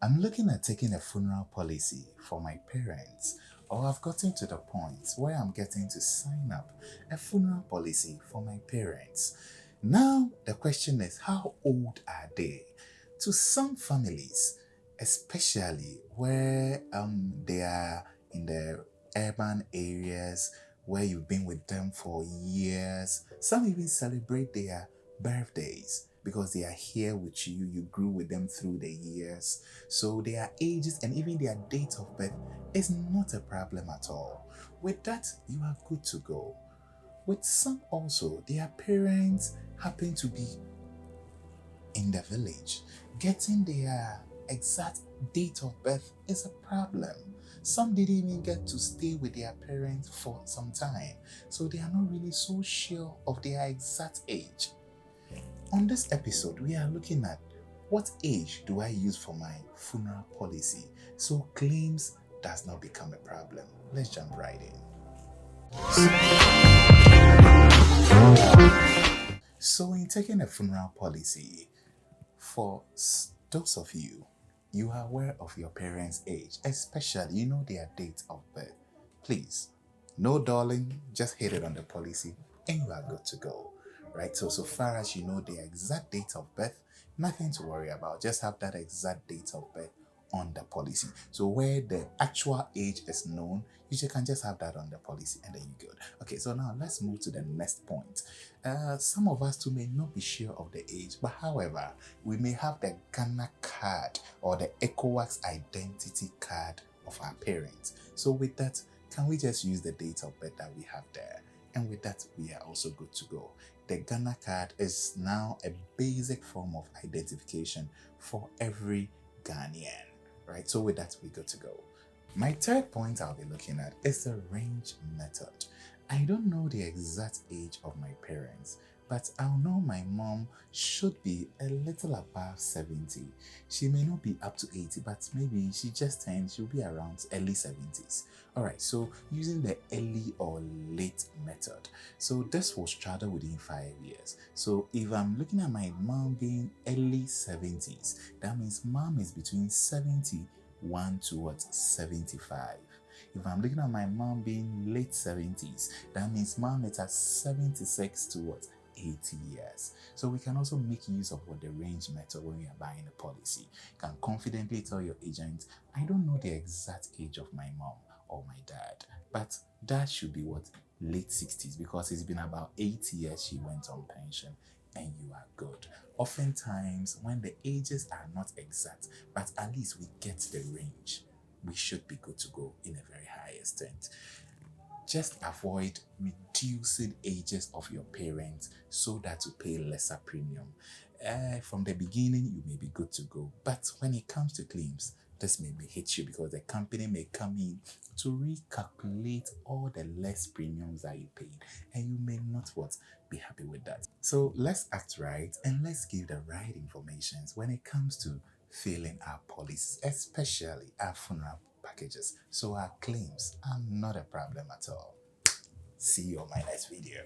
I'm looking at taking a funeral policy for my parents, or I've gotten to the point where I'm getting to sign up a funeral policy for my parents. Now, the question is, how old are they? To some families, especially where they are in the urban areas where you've been with them for years, some even celebrate their birthdays because they are here with you. You grew with them through the years. So their ages and even their date of birth is not a problem at all. With that, you are good to go. With some also, their parents happen to be in the village. Getting their exact date of birth is a problem. Some didn't even get to stay with their parents for some time, so they are not really so sure of their exact age. On this episode, we are looking at what age do I use for my funeral policy so claims does not become a problem. Let's jump right in. So, in taking a funeral policy, for those of you, you are aware of your parents' age, especially you know their date of birth. Please, no darling, just hit it on the policy and you are good to go. Right? So far as you know the exact date of birth, nothing to worry about. Just have that exact date of birth on the policy. So where the actual age is known, you can just have that on the policy and then you're good. Okay, so now let's move to the next point. Some of us too may not be sure of the age, but however, we may have the Ghana card or the ECOWAS identity card of our parents. So with that, can we just use the date of birth that we have there? And with that, we are also good to go. The Ghana card is now a basic form of identification for every Ghanaian, right? So with that, we're good to go. My third point I'll be looking at is the range method. I don't know the exact age of my parents, but I'll know my mom should be a little above 70. She may not be up to 80, but maybe she just turned, she'll be around early 70s. Alright, so using the early or late method. So this will straddle within 5 years. So if I'm looking at my mom being early 70s, that means mom is between 71 towards 75. If I'm looking at my mom being late 70s, that means mom is at 76 towards 80 years. So we can also make use of what the range method when we are buying a policy. You can confidently tell your agent, I don't know the exact age of my mom or my dad, but that should be what, late 60s, because it's been about 8 years she went on pension and you are good. Oftentimes when the ages are not exact, but at least we get the range, we should be good to go in a very high extent. Just avoid reducing ages of your parents so that you pay lesser premium. From the beginning, you may be good to go, but when it comes to claims, this may hit you because the company may come in to recalculate all the less premiums that you paid, and you may not be happy with that. So let's act right and let's give the right information when it comes to filling our policies, especially our funeral packages, so our claims are not a problem at all. See you on my next video.